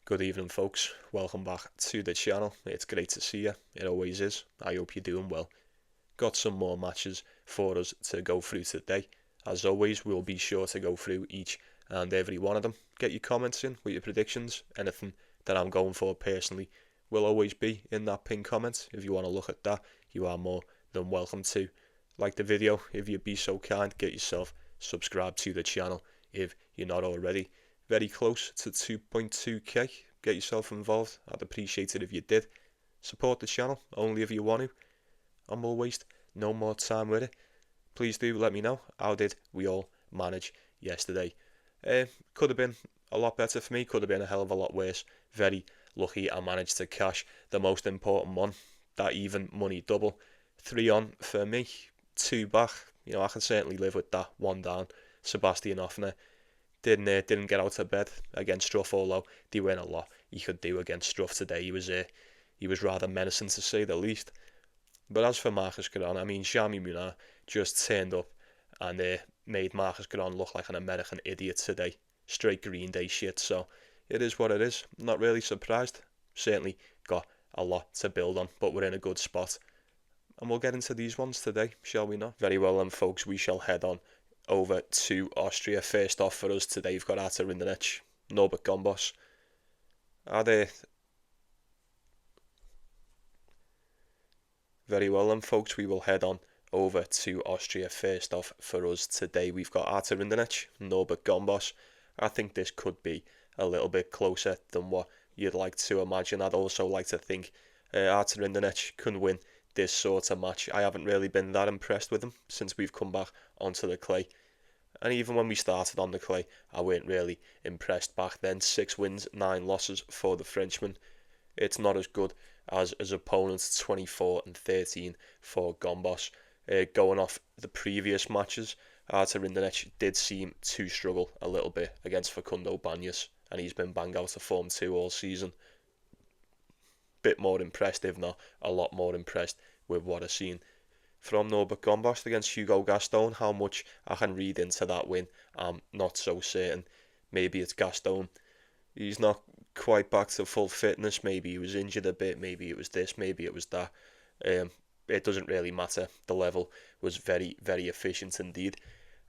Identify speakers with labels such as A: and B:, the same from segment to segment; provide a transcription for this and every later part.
A: Good evening, folks. Welcome back to the channel. It's great to see you. It always is. I hope you're doing well. Got some more matches for us to go through today. As always, we'll be sure to go through each and every one of them. Get your comments in with your predictions. Anything that I'm going for personally will always be in that pinned comment. If you want to look at that, you are more than welcome to. Like the video, if you'd be so kind, get yourself subscribed to the channel if you're not already. Very close to 2.2k. Get yourself involved. I'd appreciate it if you did. Support the channel only if you want to, and we'll waste no more time with it. Please do let me know, how did we all manage yesterday? Could have been a lot better for me, could have been a hell of a lot worse. Very lucky I managed to cash the most important one, that even money double. 3 on for me, 2 back. I can certainly live with that. 1 down. Sebastian Offner didn't get out of bed against Struff, although there weren't a lot he could do against Struff today. He was rather menacing, to say the least. But as for Marcus Giron, Jaume Munar just turned up and made Marcus Giron look like an American idiot today. Straight Green Day shit, so it is what it is. Not really surprised. Certainly got a lot to build on, but we're in a good spot. And we'll get into these ones today, shall we not? Very well then, folks, we shall head on over to Austria. First off for us today, we've got Rinderknech, Norbert Gombos. Very well then, folks, we will head on over to Austria. First off for us today, we've got Rinderknech, Norbert Gombos. I think this could be a little bit closer than what you'd like to imagine. I'd also like to think Rinderknech can win this sort of match. I haven't really been that impressed with him since we've come back onto the clay. And even when we started on the clay, I weren't really impressed back then. 6 wins, 9 losses for the Frenchman. It's not as good as his opponents, 24 and 13 for Gombos. Going off the previous matches, Rinderknech did seem to struggle a little bit against Facundo Bagnas, and he's been bang out of form too all season. Bit more impressed, if not a lot more impressed with what I've seen from Norbert Gombos against Hugo Gaston. How much I can read into that win, I'm not so certain. Maybe it's Gaston. He's not quite back to full fitness. Maybe he was injured a bit. Maybe it was this. Maybe it was that. It doesn't really matter. The level was very, very efficient indeed.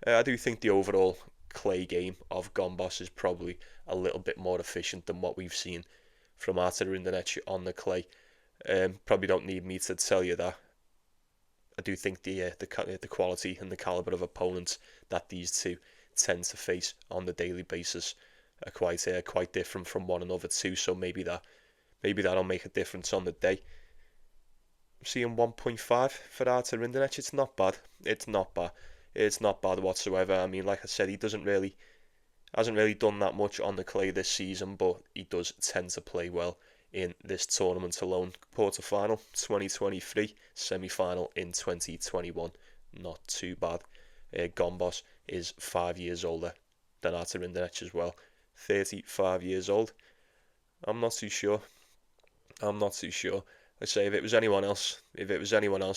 A: I do think the overall clay game of Gombos is probably a little bit more efficient than what we've seen from Rinderknech on the clay. Probably don't need me to tell you that. I do think the quality and the calibre of opponents that these two tend to face on the daily basis are quite different from one another too. So maybe that'll make a difference on the day. I'm seeing 1.5 for Rinderknech. It's not bad. It's not bad whatsoever. Like I said, he hasn't really done that much on the clay this season, but he does tend to play well in this tournament alone. Quarter-final 2023, semi-final in 2021. Not too bad. Gombos is 5 years older than Rinderknech as well. 35 years old. I'm not too sure. I say if it was anyone else,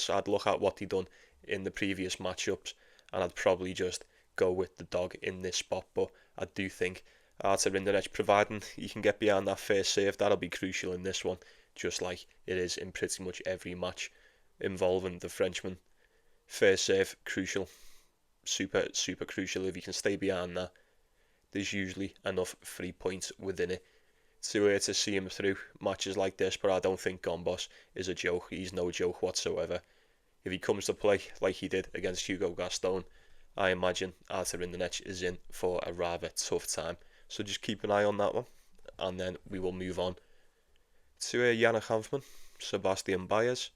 A: I'd look at what he done in the previous matchups, and I'd probably just go with the dog in this spot. But I do think Rinderknech, providing he can get behind that first serve, that'll be crucial in this one, just like it is in pretty much every match involving the Frenchman. First serve, crucial, super crucial. If you can stay behind that, there's usually enough 3 points within it to see him through matches like this. But I don't think Gombos is a joke. He's no joke whatsoever. If he comes to play like he did against Hugo Gaston, I imagine Rinderknech is in for a rather tough time. So just keep an eye on that one. And then we will move on to Hanfmann, Sebastian Baez.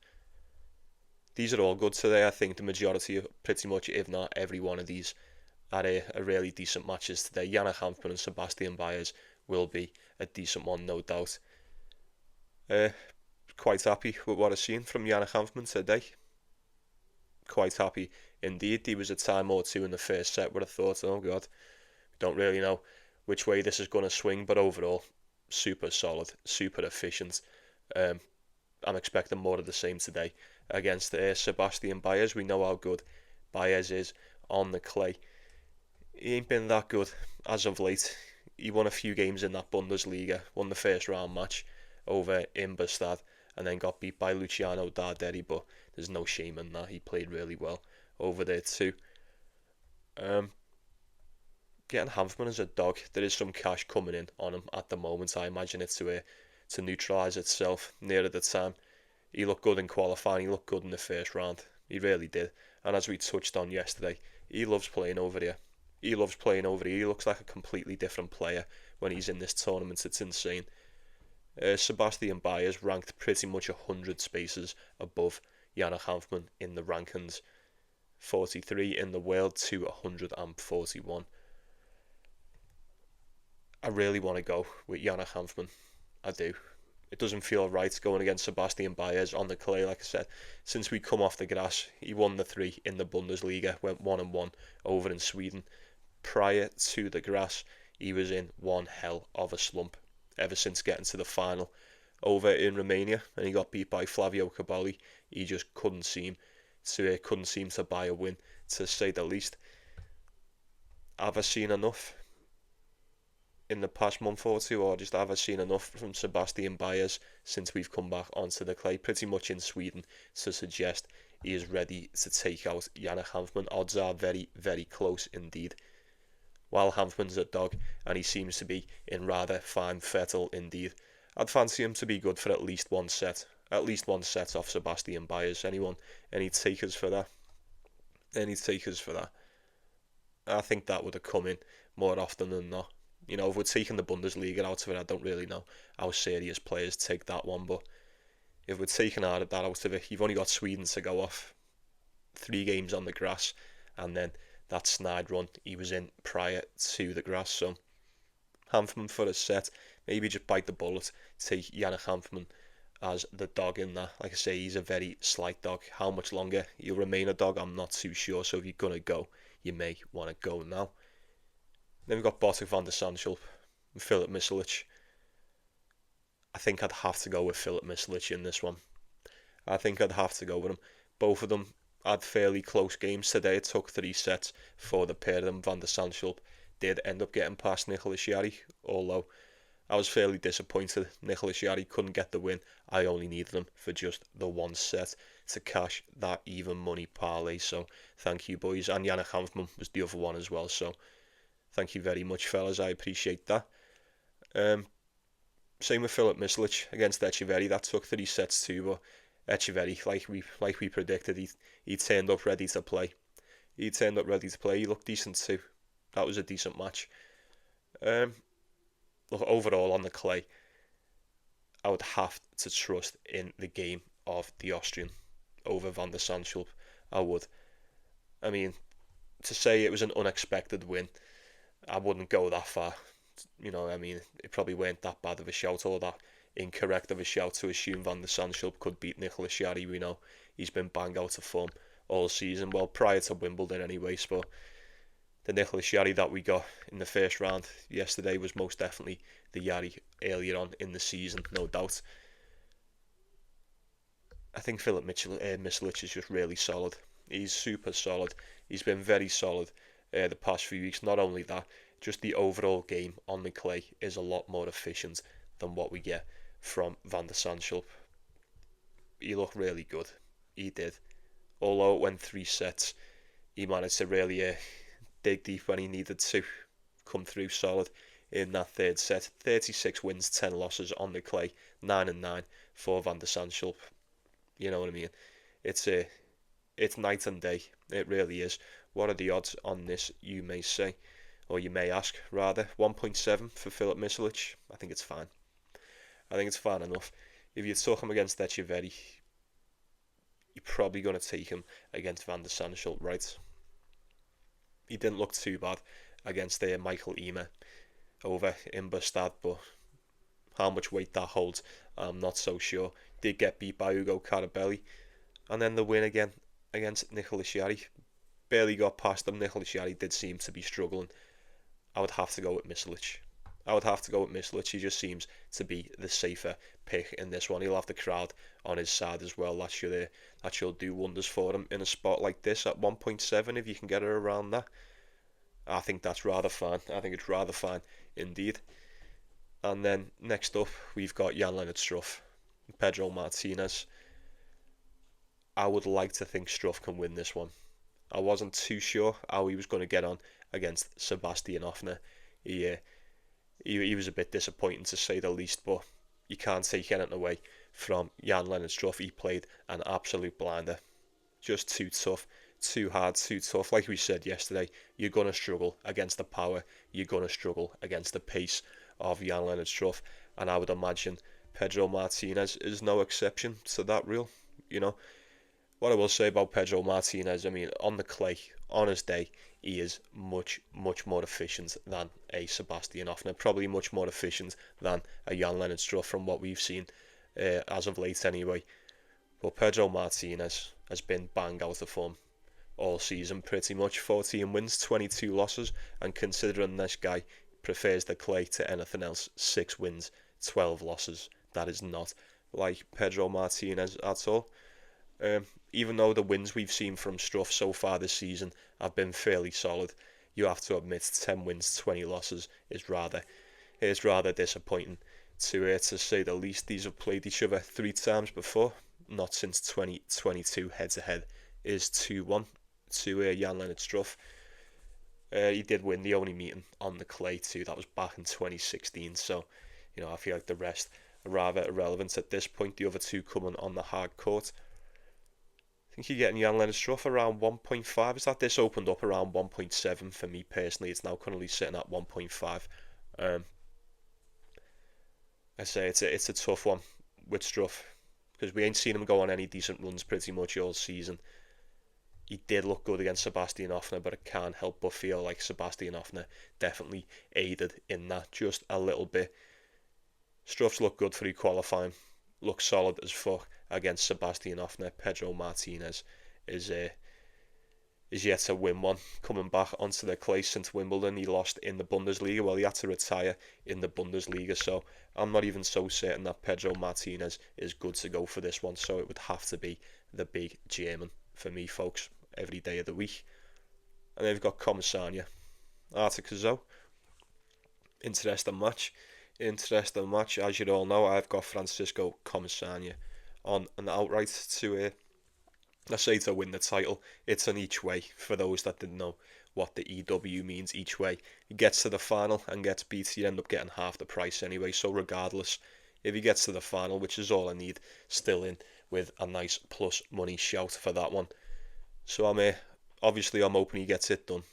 A: These are all good today. I think the majority of, pretty much, if not every one of these, are really decent matches today. Hanfmann and Sebastian Baez will be a decent one, no doubt. Quite happy with what I've seen from Hanfmann today. Quite happy indeed. There was a time or two in the first set where I thought, oh god, don't really know which way this is going to swing, but overall, super solid, super efficient. I'm expecting more of the same today against Sebastian Baez. We know how good Baez is on the clay. He ain't been that good as of late. he won a few games in that Bundesliga, won the first round match over Imbestad, and then got beat by Luciano Darderi, but there's no shame in that. He played really well over there too. Getting Hanfmann as a dog, there is some cash coming in on him at the moment. I imagine it to neutralise itself nearer the time. He looked good in qualifying, he looked good in the first round. He really did. And as we touched on yesterday, he loves playing over here. He loves playing over here. He looks like a completely different player when he's in this tournament. It's insane. Sebastian Baez ranked pretty much 100 spaces above Yannick Hanfmann in the rankings. 43 in the world to 141. I really want to go with Yannick Hanfmann. I do. It doesn't feel right going against Sebastian Baez on the clay, like I said. Since we come off the grass, he won the 3 in the Bundesliga, went 1-1 over in Sweden. Prior to the grass, he was in one hell of a slump ever since getting to the final over in Romania, and he got beat by Flavio Cobolli. He just couldn't seem to buy a win, to say the least. Have I seen enough in the past month or two, or just have I seen enough from Sebastian Baez since we've come back onto the clay, pretty much in Sweden, to suggest he is ready to take out Yannick Hanfmann? Odds are very, very close indeed. While Hanfmann's a dog, and he seems to be in rather fine fettle indeed, I'd fancy him to be good for at least one set off Sebastian Baez. Any takers for that? I think that would have come in more often than not. You know, if we're taking the Bundesliga out of it, I don't really know how serious players take that one, but if we're taking that out of it, you've only got Sweden to go off. 3 games on the grass, and then that snide run he was in prior to the grass. So Hanfmann for a set, maybe just bite the bullet, take Yannick Hanfmann as the dog in that. Like I say, he's a very slight dog. How much longer he'll remain a dog, I'm not too sure. So if you're going to go, you may want to go now. Then we've got Botic van der Sandschulp and Filip Misolic. I think I'd have to go with Filip Misolic in this one. I think I'd have to go with him. Both of them had fairly close games today. It took 3 sets for the pair of them. Van der Sandschulp did end up getting past Nicolas Jarry, although I was fairly disappointed Nicolas Jarry couldn't get the win. I only needed him for just the 1 set to cash that even money parlay. So thank you, boys. And Yannick Hanfmann was the other one as well. So thank you very much, fellas. I appreciate that. Same with Filip Misolic against Etcheverry. That took 3 sets too, but Etcheverry, like we predicted, he turned up ready to play. He looked decent too. That was a decent match. Look, overall on the clay, I would have to trust in the game of the Austrian over Van der Sandschulp. I would. I mean, to say it was an unexpected win, I wouldn't go that far. You know, I mean, it probably weren't that bad of a shout or that incorrect of a shout to assume Van der Sandschulp could beat Nicolas Jarry. We know he's been bang out of form all season. Well, prior to Wimbledon anyway, but the Nicolas Jarry that we got in the first round yesterday was most definitely the Jarry earlier on in the season, no doubt. I think Filip Misolic is just really solid. He's super solid. He's been very solid the past few weeks. Not only that, just the overall game on the clay is a lot more efficient than what we get from Van der Sandschulp. He looked really good. He did. Although it went 3 sets, he managed to really dig deep when he needed to. Come through solid in that 3rd set. 36 wins, 10 losses on the clay. 9-9 for Van der Sandschulp. You know what I mean? It's night and day. It really is. What are the odds on this, you may say? Or you may ask, rather. 1.7 for Filip Misolic. I think it's fine. I think it's fine enough. If you took him against Etcheverry, you're probably going to take him against Van der Sandschulp, right? He didn't look too bad against Michael Ymer over in Bastad, but how much weight that holds, I'm not so sure. Did get beat by Ugo Carabelli, and then the win again against Nicolas Jarry. Barely got past him. Nicolas Jarry did seem to be struggling. I would have to go with Misolic. He just seems to be the safer pick in this one. He'll have the crowd on his side as well. That should do wonders for him in a spot like this at 1.7 if you can get it around that. I think that's rather fine. I think it's rather fine indeed. And then next up, we've got Jan-Lennard Struff, Pedro Martinez. I would like to think Struff can win this one. I wasn't too sure how he was going to get on against Sebastian Ofner. He was a bit disappointing to say the least, but you can't take anything away from Jan-Lennard Struff. He played an absolute blinder. Just too tough, too hard, too tough. Like we said yesterday, you're going to struggle against the power. You're going to struggle against the pace of Jan-Lennard Struff. And I would imagine Pedro Martinez is no exception to that rule. What I will say about Pedro Martinez, I mean, on the clay, on his day, he is much, much more efficient than a Sebastian Ofner. Probably much more efficient than a Jan-Lennard Struff from what we've seen as of late anyway. But Pedro Martinez has been bang out of form all season pretty much. 14 wins, 22 losses, and considering this guy prefers the clay to anything else, 6 wins, 12 losses. That is not like Pedro Martinez at all. Even though the wins we've seen from Struff so far this season have been fairly solid, you have to admit 10 wins, 20 losses is rather disappointing to say the least. These have played each other 3 times before, not since 2022 head-to-head is 2-1 to Jan-Lennard Struff. He did win the only meeting on the clay too, that was back in 2016, so I feel like the rest are rather irrelevant at this point, the other two coming on the hard court. I think you're getting Jan-Lennard Struff around 1.5. Is that this opened up around 1.7 for me personally? It's now currently sitting at 1.5. I say it's a tough one with Struff because we ain't seen him go on any decent runs pretty much all season. He did look good against Sebastian Ofner, but I can't help but feel like Sebastian Ofner definitely aided in that just a little bit. Struff's looked good for qualifying, looks solid as fuck against Sebastian Ofner. Pedro Martinez is yet to win one. Coming back onto the clay since Wimbledon, he lost in the Bundesliga. Well, he had to retire in the Bundesliga, so I'm not even so certain that Pedro Martinez is good to go for this one. So it would have to be the big German for me, folks, every day of the week. And then we've got Comesana, Cazaux. Interesting match. As you all know, I've got Francisco Comesana on an outright to win the title. It's an each way for those that didn't know what the EW means. Each way he gets to the final and gets beat, you end up getting half the price anyway. So regardless, if he gets to the final, which is all I need, still in with a nice plus money shout for that one. So I'm hoping he gets it done.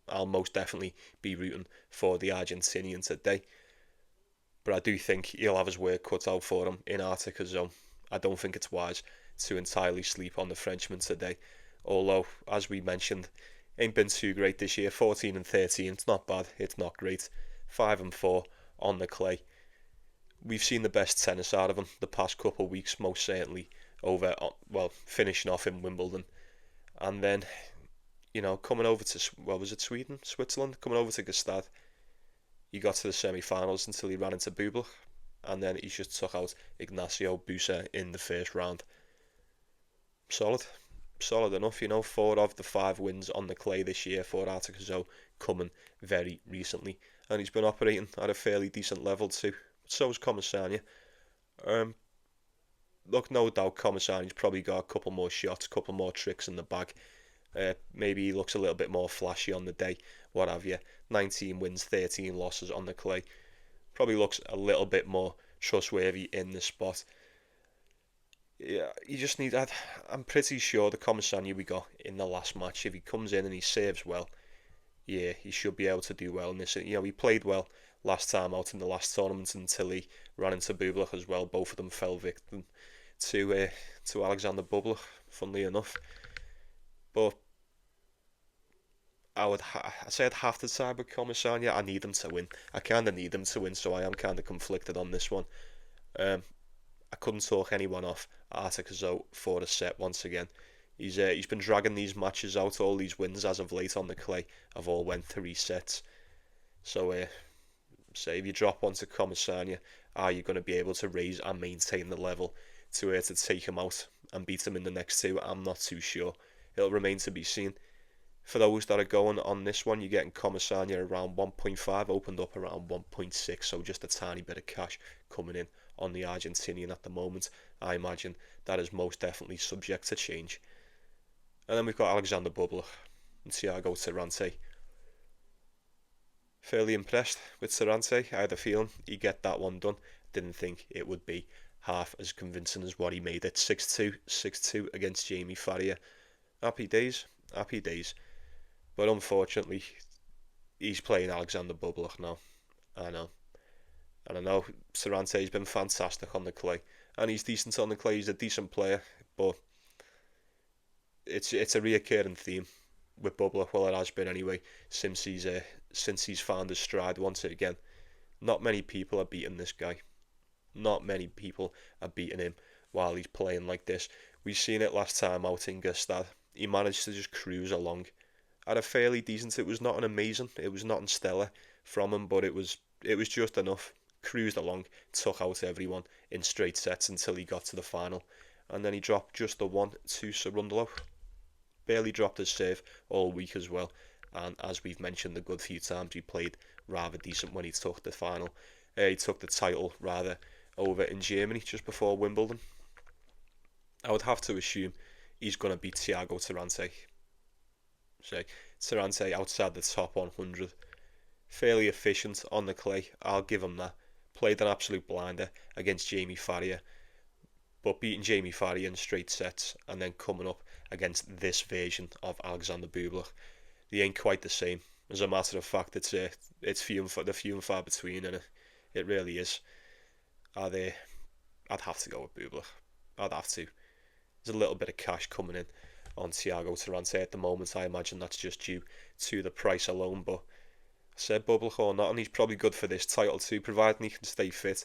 A: I'll most definitely be rooting for the Argentinian today, but I do think he'll have his work cut out for him in Cazaux. I don't think it's wise to entirely sleep on the Frenchman today, although, as we mentioned, ain't been too great this year. 14 and 13, it's not bad, it's not great. 5 and 4 on the clay. We've seen the best tennis out of him the past couple of weeks, most certainly, finishing off in Wimbledon. And then, coming over to, Switzerland? Coming over to Gstaad. He got to the semi-finals until he ran into Bublik, and then he just took out Ignacio Busa in the first round. Solid enough, 4 of the 5 wins on the clay this year for Cazaux coming very recently, and he's been operating at a fairly decent level too. So is Comesana. Look, no doubt Comesana's probably got a couple more shots, a couple more tricks in the bag. Maybe he looks a little bit more flashy on the day, what have you. 19 wins, 13 losses on the clay. Probably looks a little bit more trustworthy in the spot. Yeah, you just need that. I'm pretty sure the Comesana we got in the last match, if he comes in and he serves well, yeah, he should be able to do well in this. He played well last time out in the last tournament until he ran into Bublik as well. Both of them fell victim to Alexander Bublik, funnily enough. But I'd have to side with Comesana. I need him to win. I kind of need him to win, so I am kind of conflicted on this one. I couldn't talk anyone off Cazaux for a set once again. He's been dragging these matches out. All these wins as of late on the clay have all went 3 sets. So say if you drop one to Comesana, are you going to be able to raise and maintain the level to take him out and beat him in the next 2? I'm not too sure. It'll remain to be seen. For those that are going on this one, you're getting Comesana around 1.5, opened up around 1.6, so just a tiny bit of cash coming in on the Argentinian at the moment. I imagine that is most definitely subject to change. And then we've got Alexander Bublik and Thiago Tirante. Fairly impressed with Tirante. I had a feeling he'd get that one done. Didn't think it would be half as convincing as what he made it. 6-2, 6-2 against Jamie Farrier. Happy days, happy days. But unfortunately, he's playing Alexander Bublik now. I know. And I know Tirante's been fantastic on the clay. And he's decent on the clay. He's a decent player. But it's a reoccurring theme with Bublik. Well, it has been anyway, since he's found his stride once again. Not many people are beating this guy. Not many people are beating him while he's playing like this. We've seen it last time out in Gstaad. He managed to just cruise along at a fairly decent. It was not an amazing, it was not stellar from him, but it was just enough. Cruised along, took out everyone in straight sets until he got to the final, and then he dropped just the one to Cerundolo. Barely dropped his serve all week as well, and as we've mentioned, the good few times he played rather decent when he took the final. He took the title rather over in Germany just before Wimbledon. I would have to assume he's going to beat Thiago Tirante. So Tirante outside the top 100. Fairly efficient on the clay, I'll give him that. Played an absolute blinder against Jamie Farrier, but beating Jamie Farrier in straight sets and then coming up against this version of Alexander Bublik, they ain't quite the same. As a matter of fact, it's few and far between, and it really is. I'd have to go with Bublik. I'd have to. There's a little bit of cash coming in on Thiago Tirante at the moment. I imagine that's just due to the price alone, but said Bublik or not, and he's probably good for this title too, providing he can stay fit.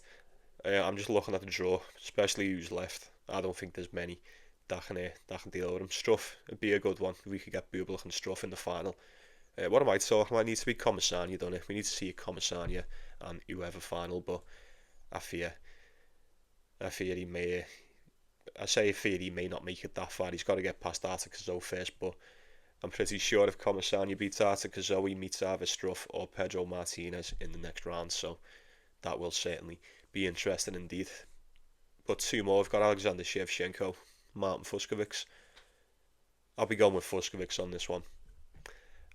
A: I'm just looking at the draw, especially who's left. I don't think there's many that can deal with him. Struff would be a good one if we could get Bublik and Struff in the final. What am I talking about? It needs to be Comesana, don't it? We need to see a Comesana and whoever final, but I fear he may. I fear he may not make it that far. He's got to get past Cazaux first, but I'm pretty sure if Comesana beats Cazaux, he meets either Struff or Pedro Martinez in the next round, so that will certainly be interesting indeed. But two more, we've got Alexander Shevchenko, Martin Fuscovics. I'll be going with Fuscovics on this one.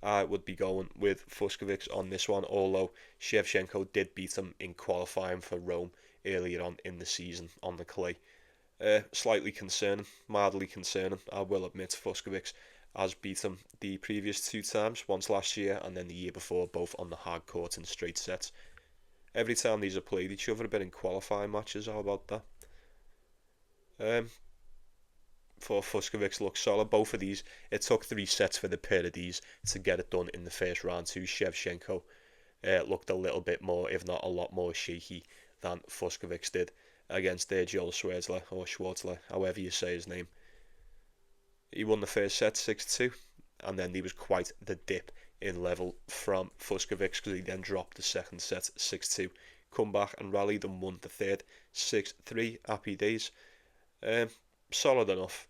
A: I would be going with Fuscovics on this one, although Shevchenko did beat him in qualifying for Rome earlier on in the season on the clay. Slightly concerning, mildly concerning, I will admit. Fuscovics has beat him the previous two times, once last year and then the year before, both on the hard court in straight sets. Every time these have played each other have been in qualifying matches. How about that? For Fuscovics looks solid. Both of these, it took 3 sets for the pair of these to get it done in the first round too. Shevchenko looked a little bit more, if not a lot more shaky than Fuscovics did against Joel Schwartzler, or Schwartzler, however you say his name. He won the first set 6-2, and then there was quite the dip in level from Fuscovics because he then dropped the second set 6-2, come back and rallied and won the third 6-3. Happy days. Solid enough.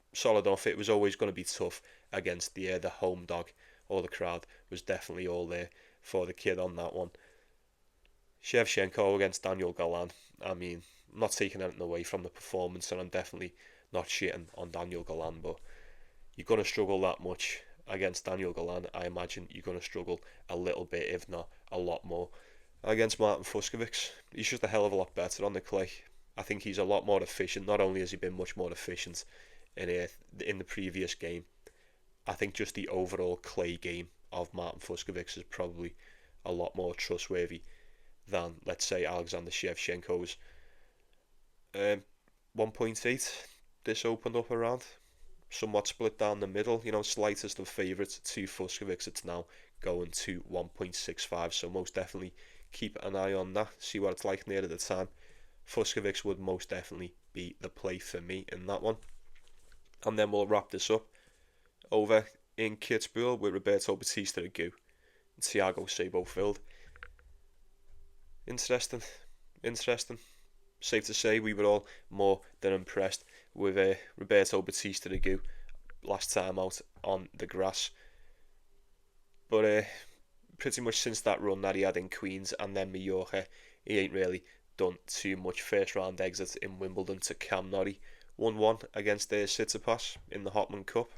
A: It was always going to be tough against the home dog, or the crowd was definitely all there for the kid on that one. Shevchenko against Daniel Galan. I mean, I'm not taking anything away from the performance, and I'm definitely not shitting on Daniel Galan, but you're going to struggle that much against Daniel Galan. I imagine you're going to struggle a little bit, if not a lot more, against Martin Fuscovics. He's just a hell of a lot better on the clay. I think he's a lot more efficient. Not only has he been much more efficient in the previous game, I think just the overall clay game of Martin Fuscovics is probably a lot more trustworthy than, let's say, Alexander Shevchenko's. 1.8 this opened up around, somewhat split down the middle, slightest of favourites to Fuscovics. It's now going to 1.65, so most definitely keep an eye on that, see what it's like near the time. Fuscovics would most definitely be the play for me in that one. And then we'll wrap this up over in Kitzbuhel with Roberto Bautista Agut and Thiago Seyboth Wild. Interesting. Safe to say we were all more than impressed with Roberto Bautista Agut last time out on the grass. But pretty much since that run that he had in Queens and then Mallorca, he ain't really done too much. First round exit in Wimbledon to Cam Norrie, 1-1 against Tsitsipas in the Hopman Cup.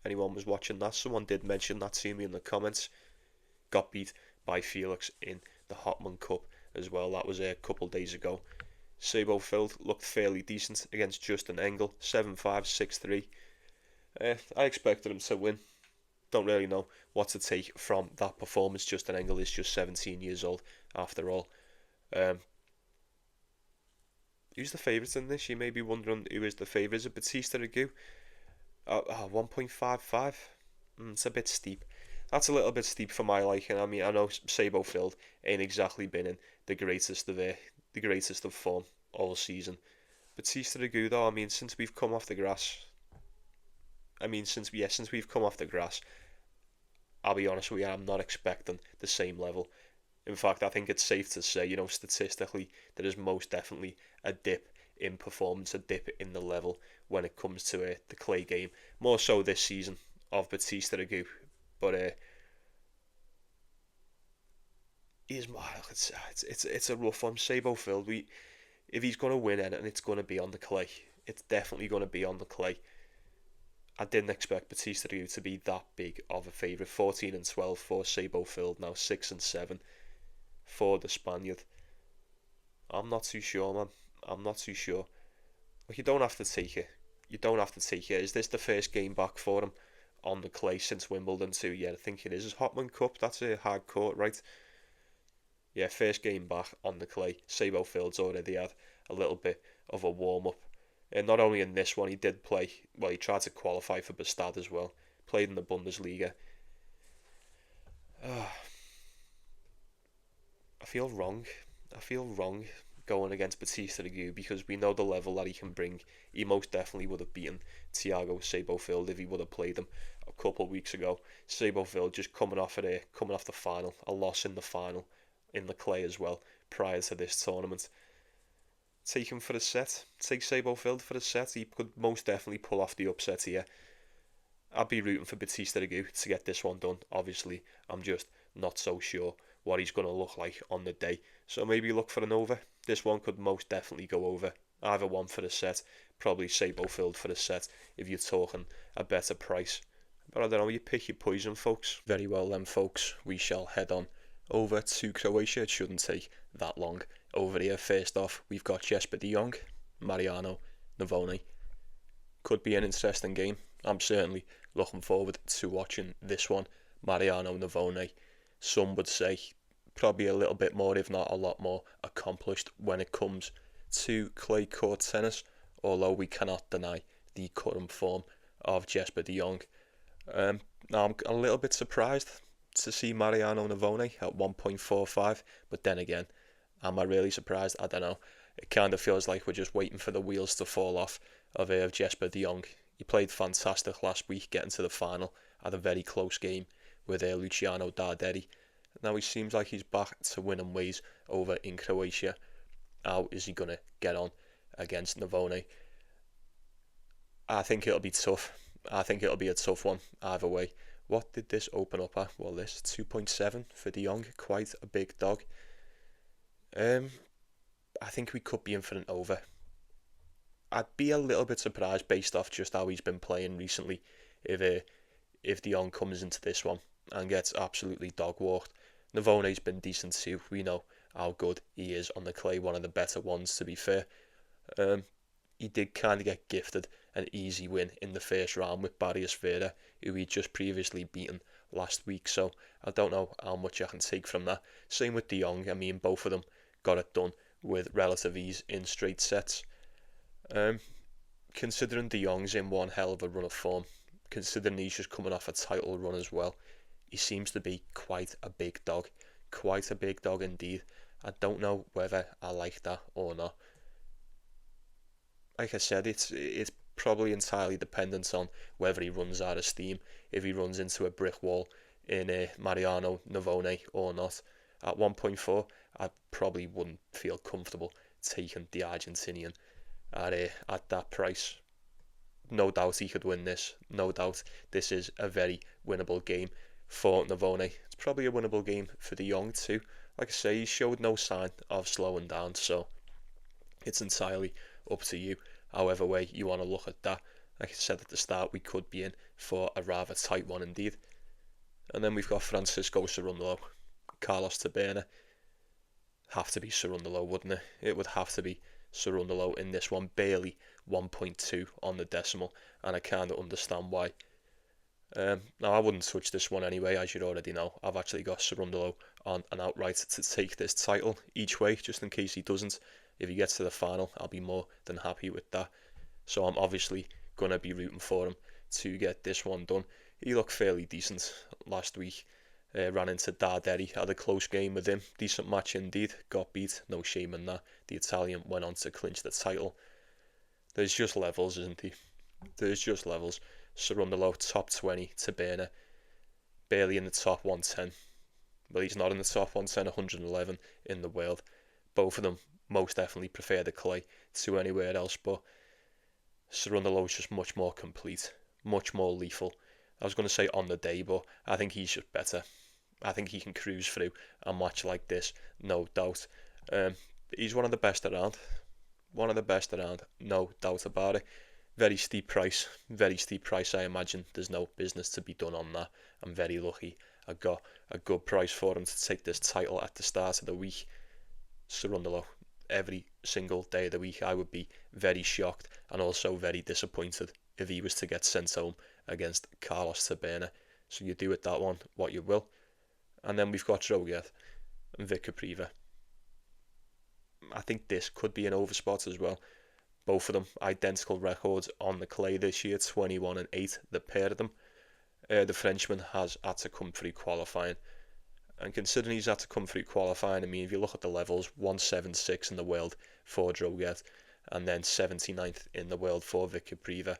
A: Anyone was watching that? Someone did mention that to me in the comments. Got beat by Felix in the Hopman Cup as well. That was a couple days ago. Seyboth Wild looked fairly decent against Justin Engel, 7-5, 6-3. I expected him to win. Don't really know what to take from that performance. Justin Engel is just 17 years old after all. Who's the favourites in this? You may be wondering who is the favourite. Is it Bautista Agut? 1.55. It's a bit steep. That's a little bit steep for my liking. I mean, I know Seyboth Wild ain't exactly been in the greatest of form all season. Bautista Agut, though, I mean, since we've come off the grass, I'll be honest with you, I'm not expecting the same level. In fact, I think it's safe to say, statistically, there is most definitely a dip in performance, a dip in the level when it comes to the clay game. More so this season of Bautista Agut. But it's a rough one. Seyboth Wild, if he's going to win anything, it's going to be on the clay. It's definitely going to be on the clay. I didn't expect Bautista Agut to be that big of a favourite. 14-12 for Seyboth Wild, now 6-7 for the Spaniard. I'm not too sure, man. I'm not too sure. Like, you don't have to take it. Is this the first game back for him on the clay since Wimbledon too? Yeah, I think it is. It's Hopman Cup. That's a hard court, right? Yeah, first game back on the clay. Seyboth Wild's already had a little bit of a warm-up. And not only in this one, he did play. Well, he tried to qualify for Bastad as well. Played in the Bundesliga. I feel wrong going against Bautista Agut because we know the level that he can bring. He most definitely would have beaten Thiago Seyboth Wild if he would have played him a couple of weeks ago. Seyboth Wild just coming off the final, a loss in the final in the clay as well prior to this tournament. Take him for the set. Take Seyboth Wild for the set. He could most definitely pull off the upset here. I'd be rooting for Bautista Agut to get this one done. Obviously, I'm just not so sure what he's going to look like on the day. So maybe look for an over. This one could most definitely go over. Either one for the set. Probably Seyboth Wild for the set if you're talking a better price. But I don't know, you pick your poison, folks. Very well then, folks. We shall head on over to Croatia. It shouldn't take that long. Over here, first off, we've got Jesper de Jong, Mariano, Navone. Could be an interesting game. I'm certainly looking forward to watching this one. Mariano, Navone, some would say probably a little bit more, if not a lot more, accomplished when it comes to clay court tennis, although we cannot deny the current form of Jesper de Jong. Now I'm a little bit surprised to see Mariano Navone at 1.45, but then again, am I really surprised? I don't know. It kind of feels like we're just waiting for the wheels to fall off of Jesper de Jong. He played fantastic last week, getting to the final, had a very close game with Luciano Darderi. Now he seems like he's back to winning ways over in Croatia. How is he going to get on against Navone? I think it'll be tough. I think it'll be a tough one either way. What did this open up at? Well, this 2.7 for de Jong, quite a big dog. I think we could be in for an over. I'd be a little bit surprised based off just how he's been playing recently if de Jong comes into this one and gets absolutely dog walked. Navone's been decent too. We know how good he is on the clay, one of the better ones to be fair. He did kind of get gifted an easy win in the first round with Basilashvili, who he'd just previously beaten last week, so I don't know how much I can take from that. Same with de Jong. I mean, both of them got it done with relative ease in straight sets. Considering de Jong's in one hell of a run of form, considering he's just coming off a title run as well, he seems to be quite a big dog indeed. I don't know whether I like that or not. Like I said, it's probably entirely dependent on whether he runs out of steam, if he runs into a brick wall in Mariano Navone or not. At 1.4, I probably wouldn't feel comfortable taking the Argentinian at that price. No doubt he could win this. No doubt this is a very winnable game. for Navone. It's probably a winnable game for the Jong too. Like I say, he showed no sign of slowing down, so it's entirely up to you, however way you want to look at that. Like I said at the start, we could be in for a rather tight one indeed. And then we've got Francisco Cerundolo, Carlos Taberner. Have to be Cerundolo, wouldn't it? It would have to be Cerundolo in this one. Barely 1.2 on the decimal, and I kind of understand why. Now, I wouldn't touch this one anyway, as you already know. I've actually got Cerundolo on an outright to take this title each way, just in case he doesn't. If he gets to the final, I'll be more than happy with that. So I'm obviously going to be rooting for him to get this one done. He looked fairly decent last week. Ran into Darderi, had a close game with him. Decent match indeed. Got beat, no shame in that. The Italian went on to clinch the title. There's just levels, isn't he? There's just levels. Cerundolo, top 20, Taberner, barely in the top 110. Well, he's not in the top 110, 111 in the world. Both of them most definitely prefer the clay to anywhere else, but Cerundolo is just much more complete, much more lethal. I was going to say on the day, but I think he's just better. I think he can cruise through a match like this, no doubt. He's one of the best around. One of the best around, no doubt about it. Very steep price, I imagine. There's no business to be done on that. I'm very lucky I got a good price for him to take this title at the start of the week. Cerundolo, every single day of the week, I would be very shocked and also very disappointed if he was to get sent home against Carlos Taberner. So you do with that one what you will. And then we've got Droguet and Kopriva. I think this could be an overspot as well. Both of them identical records on the clay this year, 21 and 8, the pair of them. The Frenchman has had to come through qualifying. And considering he's had to come through qualifying, I mean, if you look at the levels, 176 in the world for Droguet, and then 79th in the world for Kopriva.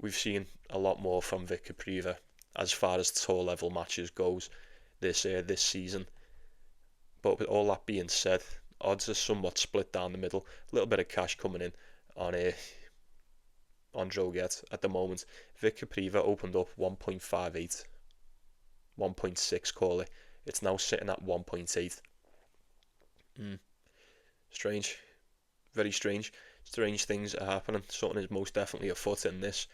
A: We've seen a lot more from Kopriva as far as tour level matches goes this season. But with all that being said, odds are somewhat split down the middle. A little bit of cash coming in on Droguet at the moment. Kopriva opened up 1.58, 1.6 call it. It's now sitting at 1.8. Strange, very strange. Strange things are happening. Something is most definitely afoot in this.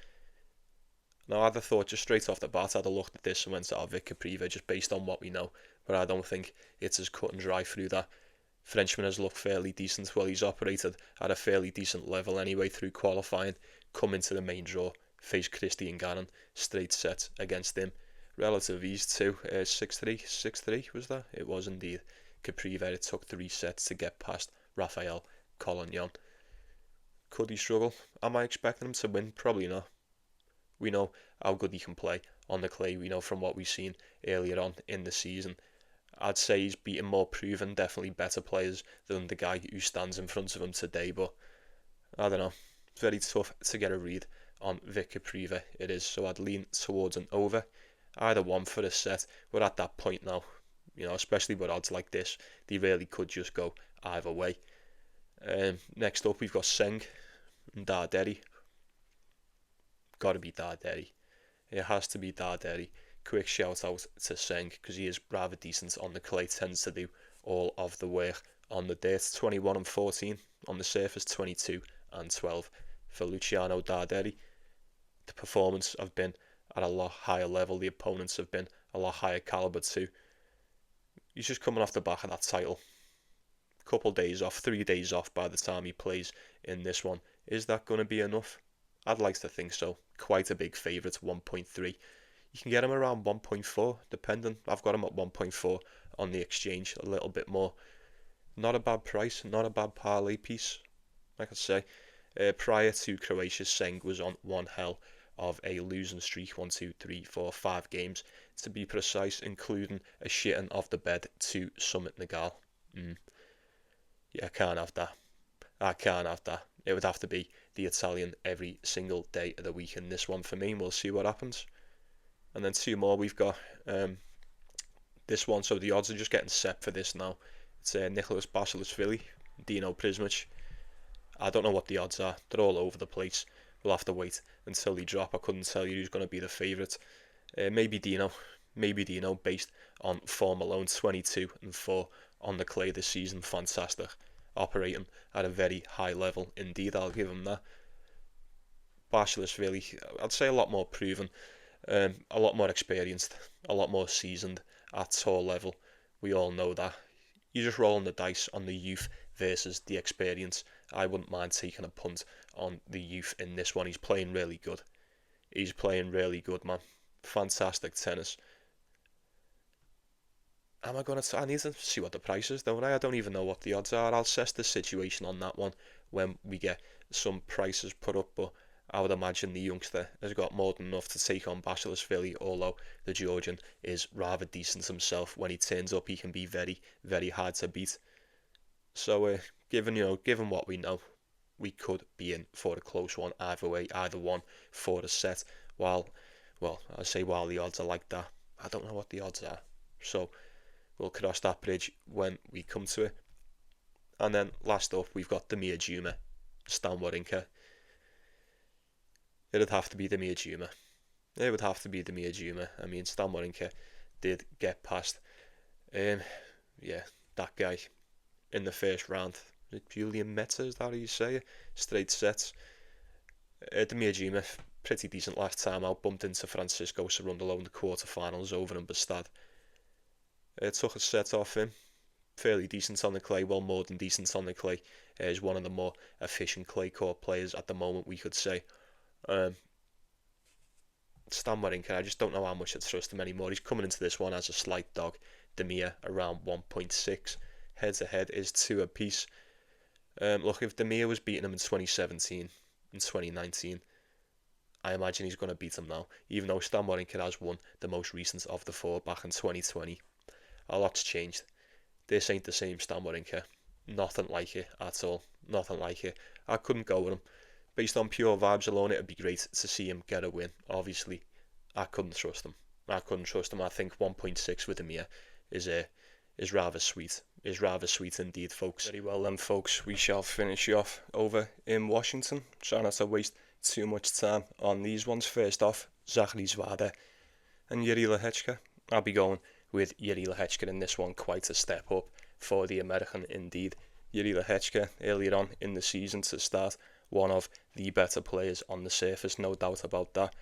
A: Now, I'd have thought just straight off the bat, I'd have looked at this and went to Kopriva just based on what we know. But I don't think it's as cut and dry through that. Frenchman has looked fairly decent. Well, he's operated at a fairly decent level anyway through qualifying. Come into the main draw, face Christian Gannon, straight set against him. Relative ease too, 6-3, 6-3 was that? It was indeed. Kopriva, it took 3 sets to get past Rafael Collignon. Could he struggle? Am I expecting him to win? Probably not. We know how good he can play on the clay. We know from what we've seen earlier on in the season. I'd say he's beaten more proven, definitely better players than the guy who stands in front of him today, but I don't know. It's very tough to get a read on Kopriva, it is, so I'd lean towards an over. Either one for a set. We're at that point now, you know, especially with odds like this, they really could just go either way. Next up, we've got Tseng and Darderi. Got to be Darderi. It has to be Darderi. Quick shout out to Tseng because he is rather decent on the clay, tends to do all of the work on the dirt. 21 and 14 on the surface, 22 and 12 for Luciano Darderi. The performance have been at a lot higher level. The opponents have been a lot higher caliber too. He's just coming off the back of that title. Couple days off, 3 days off by the time he plays in this one. Is that going to be enough? I'd like to think so. Quite a big favourite, 1.3. You can get him around 1.4, depending. I've got him at 1.4 on the exchange, a little bit more. Not a bad price, not a bad parlay piece, I could say. Prior to Croatia, Tseng was on one hell of a losing streak, 1, 2, 3, 4, 5 games, to be precise, including a shitting off the bed to Summit Nagal. Yeah, I can't have that. I can't have that. It would have to be the Italian every single day of the week in this one for me, and we'll see what happens. And then 2 more we've got. This one, so the odds are just getting set for this now. It's Nicholas Basilashvili, Dino Prizmic. I don't know what the odds are. They're all over the place. We'll have to wait until they drop. I couldn't tell you who's going to be the favourite. Maybe Dino. maybe Dino, based on form alone, 22-4 on the clay this season, fantastic, operating at a very high level indeed, I'll give him that. Basilashvili, I'd say a lot more proven, a lot more experienced, a lot more seasoned at tour level. We all know that. You're just rolling the dice on the youth versus the experience. I wouldn't mind taking a punt on the youth in this one. He's playing really good. He's playing really good, man. Fantastic tennis. Am I going to... I need to see what the price is, don't I? I don't even know what the odds are. I'll assess the situation on that one when we get some prices put up, but I would imagine the youngster has got more than enough to take on Basilashvili, although the Georgian is rather decent himself. When he turns up, he can be very, very hard to beat. So, given what we know, we could be in for a close one either way, either one for a set. While the odds are like that, I don't know what the odds are. So, we'll cross that bridge when we come to it. And then, last up, we've got Damir Dzumhur, Stan Wawrinka. It'd have to be Damir Dzumhur. It would have to be Damir Dzumhur. I mean, Stan Wawrinka did get past, that guy in the first round. Julian Meta, is that how you say it? Straight sets. Damir Dzumhur, pretty decent last time out. Bumped into Francisco Cerundolo in the quarterfinals over in Bastad. Took a set off him. Fairly decent on the clay, well more than decent on the clay. Is one of the more efficient clay court players at the moment, we could say. Stan Wawrinka, I just don't know how much I trust him anymore. He's coming into this one as a slight dog. Damir around 1.6. Head to head is 2 apiece. Look, if Damir was beating him in 2017 and 2019, I imagine he's going to beat him now. Even though Stan Wawrinka has won the most recent of the 4 back in 2020. A lot's changed. This ain't the same Stan Wawrinka. Nothing like it at all. Nothing like it. I couldn't go with him. Based on pure vibes alone, it'd be great to see him get a win. Obviously, I couldn't trust him. I think 1.6 with Damir is rather sweet. Is rather sweet indeed, folks. Very well then, folks. We shall finish off over in Washington. Try not to waste too much time on these ones. First off, Zachary Zwader and Yuri Lehecka. I'll be going with Yuri Lehecka in this one. Quite a step up for the American indeed. Yuri Lehecka earlier on in the season to start, one of the better players on the surface, no doubt about that.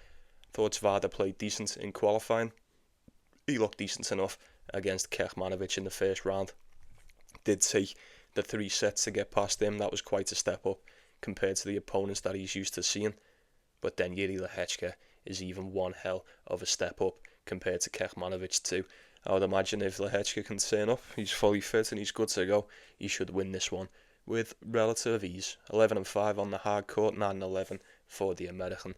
A: Thought Zwader played decent in qualifying. He looked decent enough against Kecmanovic in the first round. Did take the 3 sets to get past him. That was quite a step up compared to the opponents that he's used to seeing. But then Yuri Lehecka is even one hell of a step up compared to Kecmanovic too. I would imagine if Lehecka can turn up, he's fully fit and he's good to go, he should win this one with relative ease. 11-5 on the hard court, 9-11 for the American.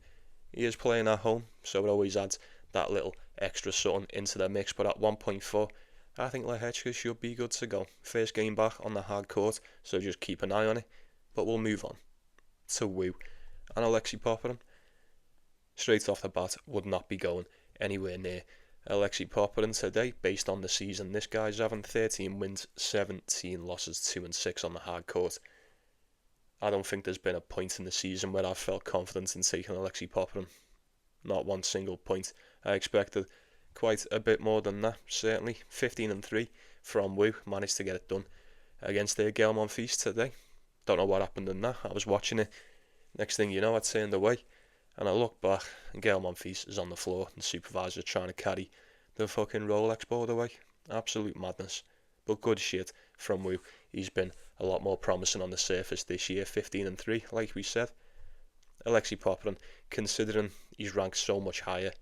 A: He is playing at home, so it always adds that little extra something into the mix. But at 1.4, I think Lehecka should be good to go. First game back on the hard court, so just keep an eye on it. But we'll move on to Wu and Alexei Popyrin. Straight off the bat, would not be going anywhere near Alexei Popyrin today, based on the season. This guy's having 13 wins, 17 losses, 2-6 on the hard court. I don't think there's been a point in the season where I've felt confident in taking Alexei Popyrin. Not one single point. I expected quite a bit more than that, certainly. 15-3 from Wu, managed to get it done against their Gelmont Feast today. Don't know what happened in that. I was watching it. Next thing you know, I turned away. And I look back, and Gail Monfils is on the floor, and the supervisor trying to carry the fucking Rolex board away. Absolute madness. But good shit from Wu. He's been a lot more promising on the surface this year, 15-3, like we said. Alexei Popyrin, considering he's ranked so much higher,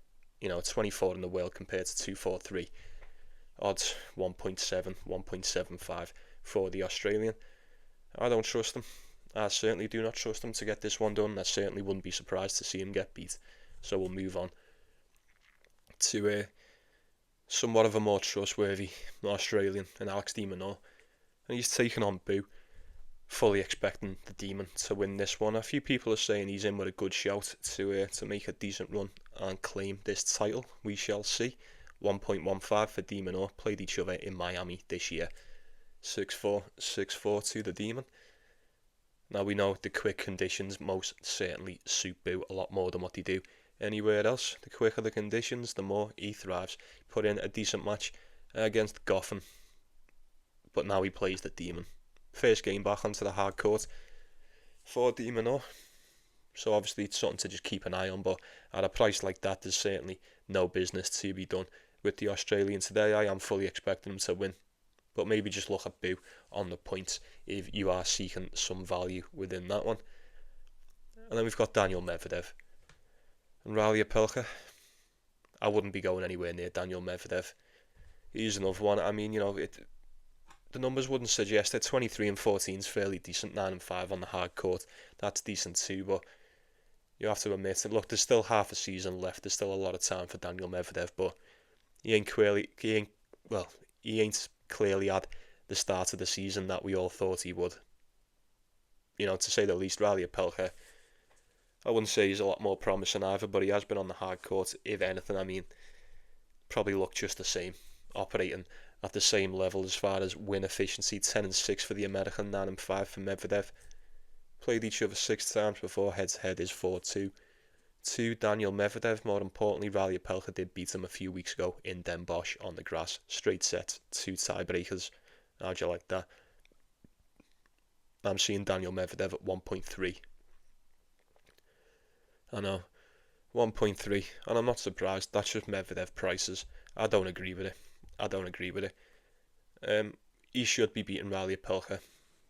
A: 24 in the world compared to 243. Odds 1.7, 1.75 for the Australian. I don't trust him. I certainly do not trust him to get this one done. I certainly wouldn't be surprised to see him get beat. So we'll move on to somewhat of a more trustworthy Australian, and Alex de Minaur. And he's taken on Boo, fully expecting the Demon to win this one. A few people are saying he's in with a good shout to make a decent run and claim this title. We shall see. 1.15 for de Minaur. Played each other in Miami this year. 6-4, 6-4 to the Demon. Now we know the quick conditions most certainly suit Boo a lot more than what they do anywhere else. The quicker the conditions, the more he thrives. Put in a decent match against Goffin, but now he plays the Demon. First game back onto the hard court for Demon. So obviously it's something to just keep an eye on, but at a price like that, there's certainly no business to be done with the Australian today. I am fully expecting him to win, but maybe just look at Boo on the points if you are seeking some value within that one. And then we've got Daniel Medvedev and Ralia Pelka. I wouldn't be going anywhere near Daniel Medvedev. He's another one. I mean, the numbers wouldn't suggest it. 23 and 14 is fairly decent. 9 and 5 on the hard court. That's decent too, but you have to admit that, look, there's still half a season left. There's still a lot of time for Daniel Medvedev, but he ain't clearly had the start of the season that we all thought he would. To say the least. Ralia Pelka, I wouldn't say he's a lot more promising either, but he has been on the hard court. If anything, I mean, probably looked just the same, operating at the same level as far as win efficiency. 10 and 6 for the American, 9 and 5 for Medvedev. Played each other 6 times before. Head to head is 4-2 to Daniel Medvedev. More importantly, Ralia Pelka did beat him a few weeks ago in Den Bosch on the grass. Straight set, 2 tiebreakers. How'd you like that? I'm seeing Daniel Medvedev at 1.3. I know, 1.3, and I'm not surprised. That's just Medvedev prices. I don't agree with it. He should be beating Ralia Pelka,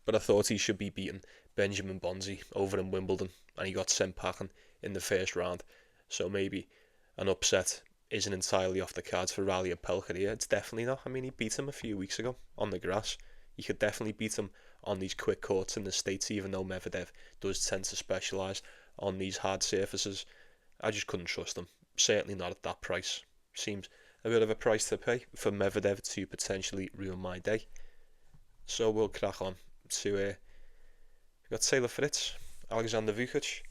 A: but I thought he should be beating Benjamin Bonzi over in Wimbledon, and he got sent packing in the first round. So maybe an upset isn't entirely off the cards for Ralia Pelka here. It's definitely not. I mean, he beat him a few weeks ago on the grass. You could definitely beat him on these quick courts in the States, even though Medvedev does tend to specialise on these hard surfaces. I just couldn't trust him. Certainly not at that price. Seems a bit of a price to pay for Medvedev to potentially ruin my day. So we'll crack on to we've got Taylor Fritz, Alexander Vukic.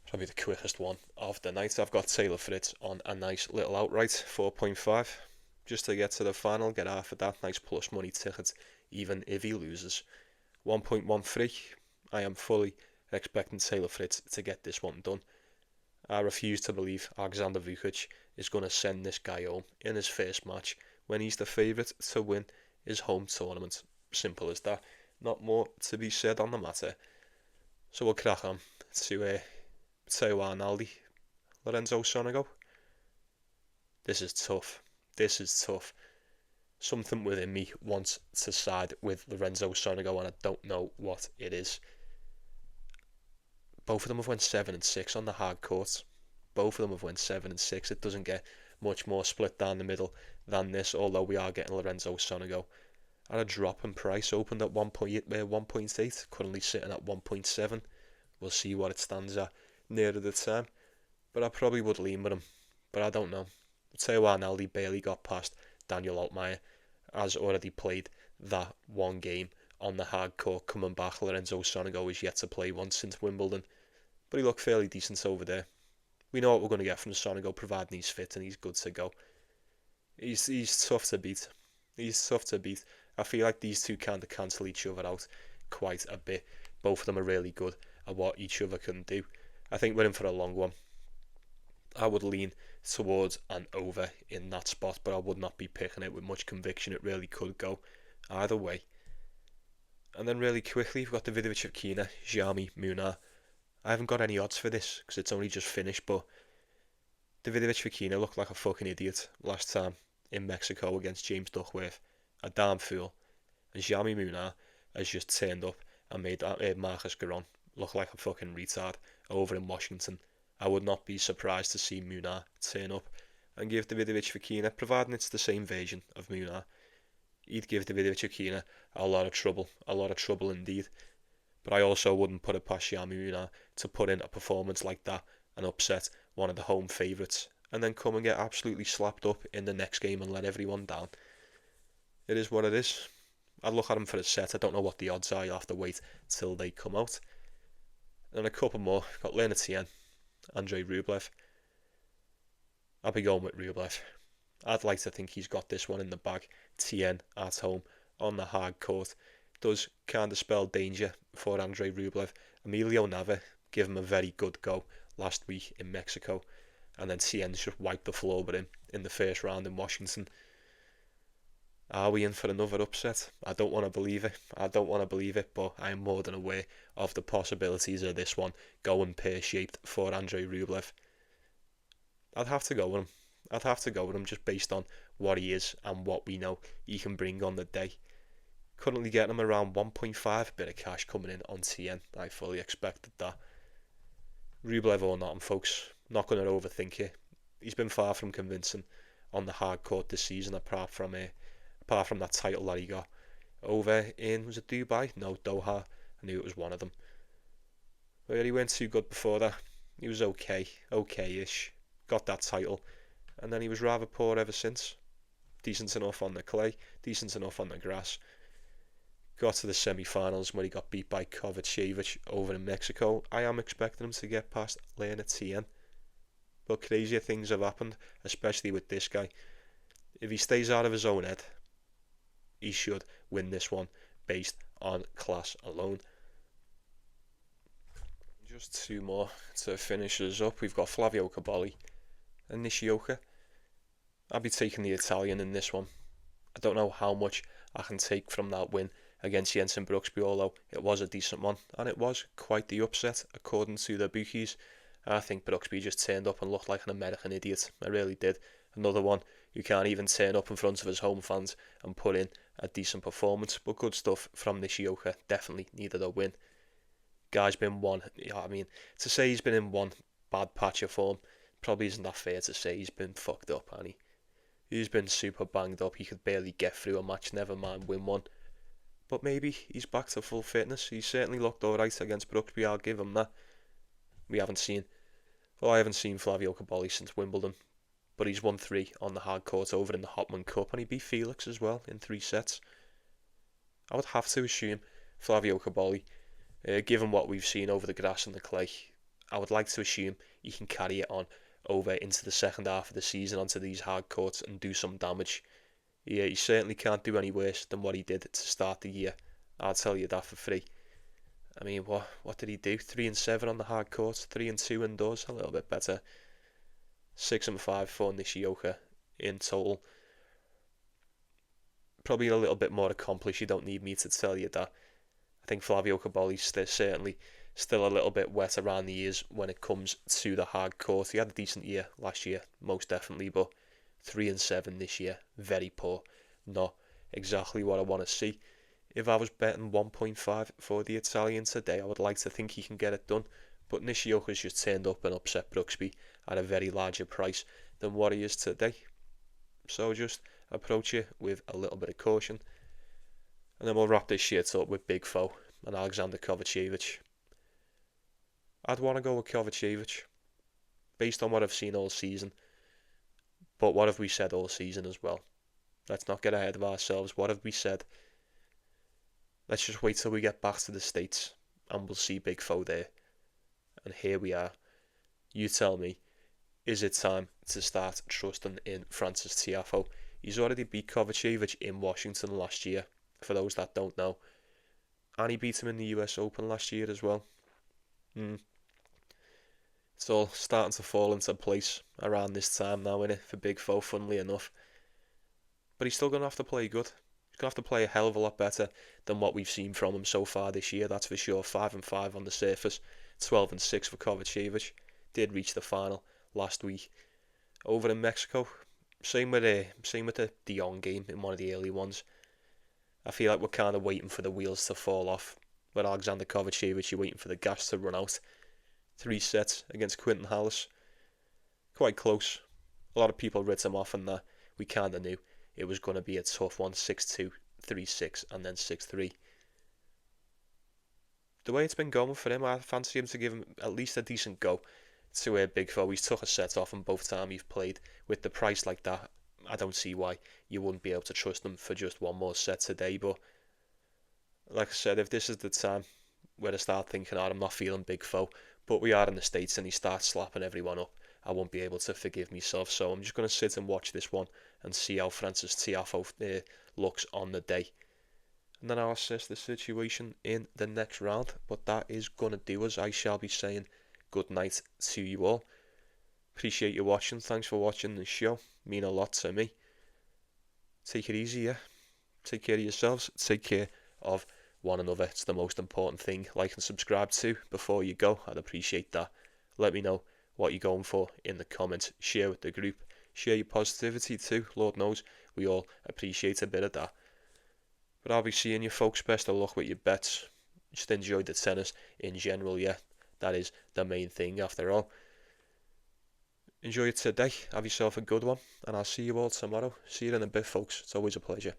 A: Probably the quickest one of the night. I've got Taylor Fritz on a nice little outright, 4.5. Just to get to the final, get half of that nice plus money ticket, even if he loses. 1.13. I am fully expecting Taylor Fritz to get this one done. I refuse to believe Alexander Vukic is going to send this guy home in his first match when he's the favourite to win his home tournament. Simple as that. Not more to be said on the matter. So we'll crack on to Matteo Arnaldi, Lorenzo Sonego. This is tough. Something within me wants to side with Lorenzo Sonego, and I don't know what it is. Both of them have went 7 and 6 on the hard court. It doesn't get much more split down the middle than this, although we are getting Lorenzo Sonego at a drop in price. Opened at 1.8, currently sitting at 1.7. We'll see what it stands at nearer the time, but I probably would lean with him, but I don't know. Matteo Arnaldi barely got past Daniel Altmaier, has already played that one game on the hard court coming back. Lorenzo Sonego is yet to play one since Wimbledon, but he looked fairly decent over there. We know what we're going to get from Sonego, providing he's fit and he's good to go. He's tough to beat. I feel like these two kind of cancel each other out quite a bit. Both of them are really good at what each other can do. I think we're in for a long one. I would lean towards an over in that spot, but I would not be picking it with much conviction. It really could go either way. And then really quickly, we've got the Davidovich Fokina, Jaume Munar. I haven't got any odds for this because it's only just finished, but Davidovich Fokina looked like a fucking idiot last time in Mexico against James Duckworth. A damn fool. And Jaume Munar has just turned up and made Marcus Giron look like a fucking retard over in Washington. I would not be surprised to see Munar turn up and give Davidovich Fokina, providing it's the same version of Munar, he'd give Davidovich Fokina a lot of trouble indeed. But I also wouldn't put it past Jaume Munar to put in a performance like that and upset one of the home favourites and then come and get absolutely slapped up in the next game and let everyone down. It is what it is. I'd look at him for a set. I don't know what the odds are. You'll have to wait till they come out. And a couple more. Got Leonard Tien, Andrei Rublev. I'll be going with Rublev. I'd like to think he's got this one in the bag. Tien at home on the hard court does kind of spell danger for Andrei Rublev. Emilio Nava give him a very good go last week in Mexico, and then Tien's just wiped the floor with him in the first round in Washington. Are we in for another upset? I don't want to believe it. But I am more than aware of the possibilities of this one going pear-shaped for Andrei Rublev. I'd have to go with him just based on what he is and what we know he can bring on the day. Currently getting him around 1.5, a bit of cash coming in on Tien. I fully expected that. Rublev or not, folks, not going to overthink it. He's been far from convincing on the hard court this season, apart from that title that he got over in, was it Dubai? No, Doha. I knew it was one of them. But he weren't too good before that. He was okay-ish. Got that title, and then he was rather poor ever since. Decent enough on the clay, decent enough on the grass. Got to the semi-finals where he got beat by Kovacevic over in Mexico. I am expecting him to get past Lehecka, but crazier things have happened, especially with this guy. If he stays out of his own head, he should win this one based on class alone. Just two more to finish us up. We've got Flavio Cobolli and Nishioka. I'll be taking the Italian in this one. I don't know how much I can take from that win against Jensen Brooksby, although it was a decent one, and it was quite the upset according to the bookies. I think Brooksby just turned up and looked like an American idiot. I really did. Another one who can't even turn up in front of his home fans and put in a decent performance, but good stuff from Nishioka. Definitely needed a win. Guy's been one, to say he's been in one bad patch of form probably isn't that fair to say. He's been fucked up, hasn't he? He's been super banged up. He could barely get through a match, never mind win one. But maybe he's back to full fitness. He certainly looked alright against Brooksby, I'll give him that. I haven't seen Flavio Cobolli since Wimbledon, but he's won 3 on the hard court over in the Hanfmann Cup, and he beat Felix as well in 3 sets. I would have to assume Flavio Cobolli, given what we've seen over the grass and the clay, I would like to assume he can carry it on over into the second half of the season onto these hard courts and do some damage. Yeah, he certainly can't do any worse than what he did to start the year. I'll tell you that for free. I mean, what did he do? 3-7 on the hard courts, 3-2 indoors, a little bit better. 6-5 for Nishioka in total. Probably a little bit more accomplished. You don't need me to tell you that. I think Flavio Cobolli's certainly still a little bit wet around the ears when it comes to the hard court. He had a decent year last year, most definitely, but 3-7 this year, very poor. Not exactly what I want to see. If I was betting 1.5 for the Italian today, I would like to think he can get it done. But Nishioka's just turned up and upset Brooksby at a very larger price than what he is today. So just approach it with a little bit of caution. And then we'll wrap this shit up with Big Foe and Alexander Kovacevic. I'd want to go with Kovacevic, based on what I've seen all season. But what have we said all season as well? Let's not get ahead of ourselves. What have we said? Let's just wait till we get back to the States and we'll see Big Foe there. And here we are. You tell me, is it time to start trusting in Francis Tiafoe? He's already beat Kovacevic in Washington last year, for those that don't know. And he beat him in the US Open last year as well. It's all starting to fall into place around this time now, innit, for Big Foe, funnily enough. But he's still going to have to play good. He's going to have to play a hell of a lot better than what we've seen from him so far this year, that's for sure. 5-5 on the surface, 12-6 for Kovacevic. Did reach the final last week over in Mexico. Same with the Jong game in one of the early ones. I feel like we're kind of waiting for the wheels to fall off. With Alexander Kovacevic, you're waiting for the gas to run out. 3 sets against Quinton Hallis. Quite close. A lot of people writ him off, and we kind of knew it was going to be a tough one. 6-2, 3-6, and then 6-3. The way it's been going for him, I fancy him to give him at least a decent go to a Big Foe. He's took a set off, and both times he's played with the price like that, I don't see why you wouldn't be able to trust him for just one more set today. But like I said, if this is the time where I start thinking, I'm not feeling Big Foe, but we are in the States and he starts slapping everyone up, I won't be able to forgive myself. So I'm just going to sit and watch this one and see how Francis Tiafoe looks on the day. And then I'll assess the situation in the next round. But that is going to do us. I shall be saying good night to you all. Appreciate you watching. Thanks for watching the show. Mean a lot to me. Take it easy, yeah. Take care of yourselves. Take care of one another. It's the most important thing. Like and subscribe too before you go. I'd appreciate that. Let me know what you're going for in the comments. Share with the group. Share your positivity too. Lord knows we all appreciate a bit of that. But I'll be seeing you folks. Best of luck with your bets. Just enjoy the tennis in general, yeah. That is the main thing after all. Enjoy it today. Have yourself a good one. And I'll see you all tomorrow. See you in a bit, folks. It's always a pleasure.